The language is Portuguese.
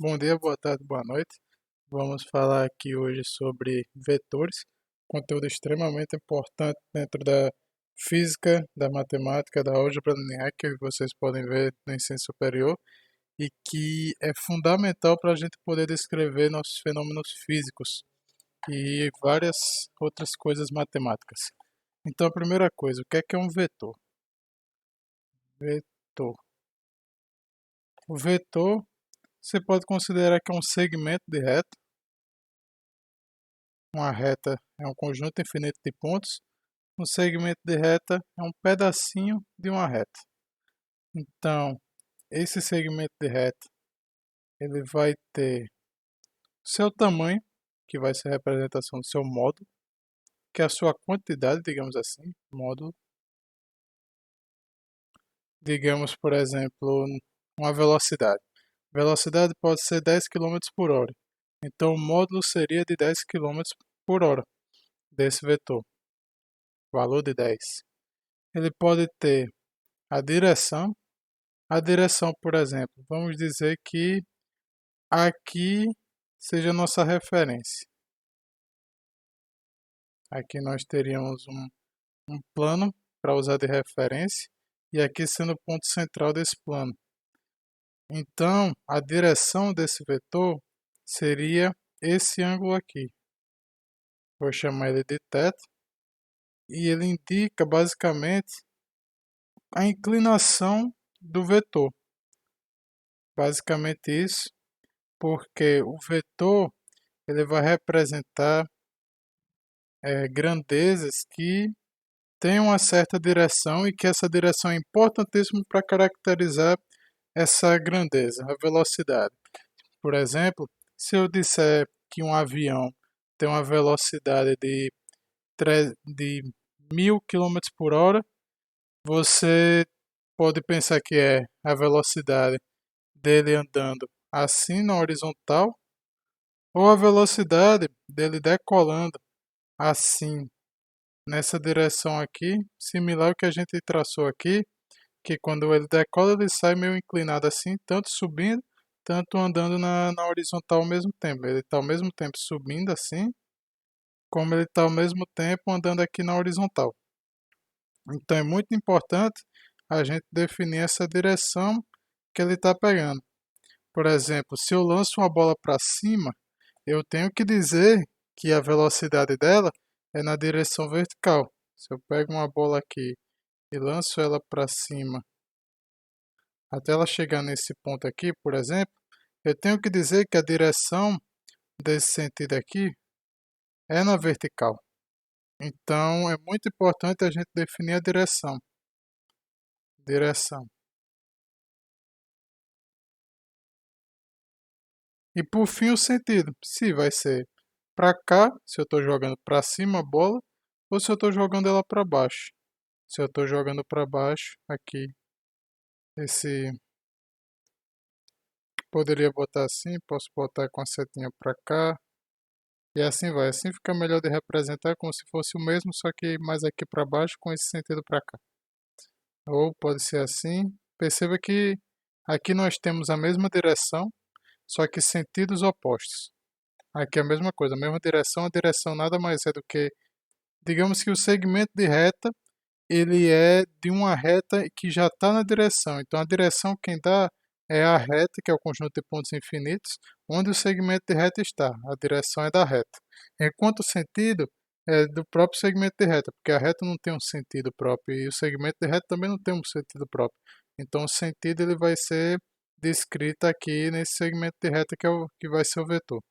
Bom dia, boa tarde, boa noite. Vamos falar aqui hoje sobre vetores, conteúdo extremamente importante dentro da física, da matemática, da álgebra linear, que vocês podem ver no ensino superior, e que é fundamental para a gente poder descrever nossos fenômenos físicos e várias outras coisas matemáticas. Então, a primeira coisa, o que é um vetor? Vetor. O vetor, você pode considerar que é um segmento de reta. Uma reta é um conjunto infinito de pontos. Um segmento de reta é um pedacinho de uma reta. Então, esse segmento de reta, ele vai ter seu tamanho, que vai ser a representação do seu módulo, que é a sua quantidade, digamos assim, módulo. Digamos, por exemplo, uma velocidade. Velocidade pode ser 10 km por hora. Então, o módulo seria de 10 km por hora desse vetor, valor de 10. Ele pode ter a direção. A direção, por exemplo, vamos dizer que aqui seja a nossa referência. Aqui nós teríamos um plano para usar de referência e aqui sendo o ponto central desse plano. Então, a direção desse vetor seria esse ângulo aqui. Vou chamar ele de θ e ele indica basicamente a inclinação do vetor. Basicamente isso, porque o vetor ele vai representar grandezas que têm uma certa direção e que essa direção é importantíssima para caracterizar essa grandeza, a velocidade. Por exemplo, se eu disser que um avião tem uma velocidade de 1000 km por hora, você pode pensar que é a velocidade dele andando assim na horizontal ou a velocidade dele decolando assim nessa direção aqui, similar ao que a gente traçou aqui, que quando ele decola ele sai meio inclinado assim, tanto subindo, tanto andando na horizontal ao mesmo tempo. Ele está ao mesmo tempo subindo assim, como ele está ao mesmo tempo andando aqui na horizontal. Então é muito importante a gente definir essa direção que ele está pegando. Por exemplo, se eu lanço uma bola para cima, eu tenho que dizer que a velocidade dela é na direção vertical. Se eu pego uma bola aqui e lanço ela para cima até ela chegar nesse ponto aqui, por exemplo, eu tenho que dizer que a direção desse sentido aqui é na vertical. Então é muito importante a gente definir a direção. Direção. E por fim o sentido. Se vai ser para cá, se eu estou jogando para cima a bola, ou se eu estou jogando ela para baixo. Se eu estou jogando para baixo, aqui, esse poderia botar assim, posso botar com a setinha para cá, e assim vai. Assim fica melhor de representar como se fosse o mesmo, só que mais aqui para baixo com esse sentido para cá. Ou pode ser assim. Perceba que aqui nós temos a mesma direção, só que sentidos opostos. Aqui é a mesma coisa, a direção nada mais é do que, digamos que o segmento de reta, ele é de uma reta que já está na direção. Então a direção quem dá é a reta, que é o conjunto de pontos infinitos, onde o segmento de reta está. A direção é da reta. Enquanto o sentido é do próprio segmento de reta, porque a reta não tem um sentido próprio e o segmento de reta também não tem um sentido próprio. Então o sentido ele vai ser descrito aqui nesse segmento de reta que vai ser o vetor.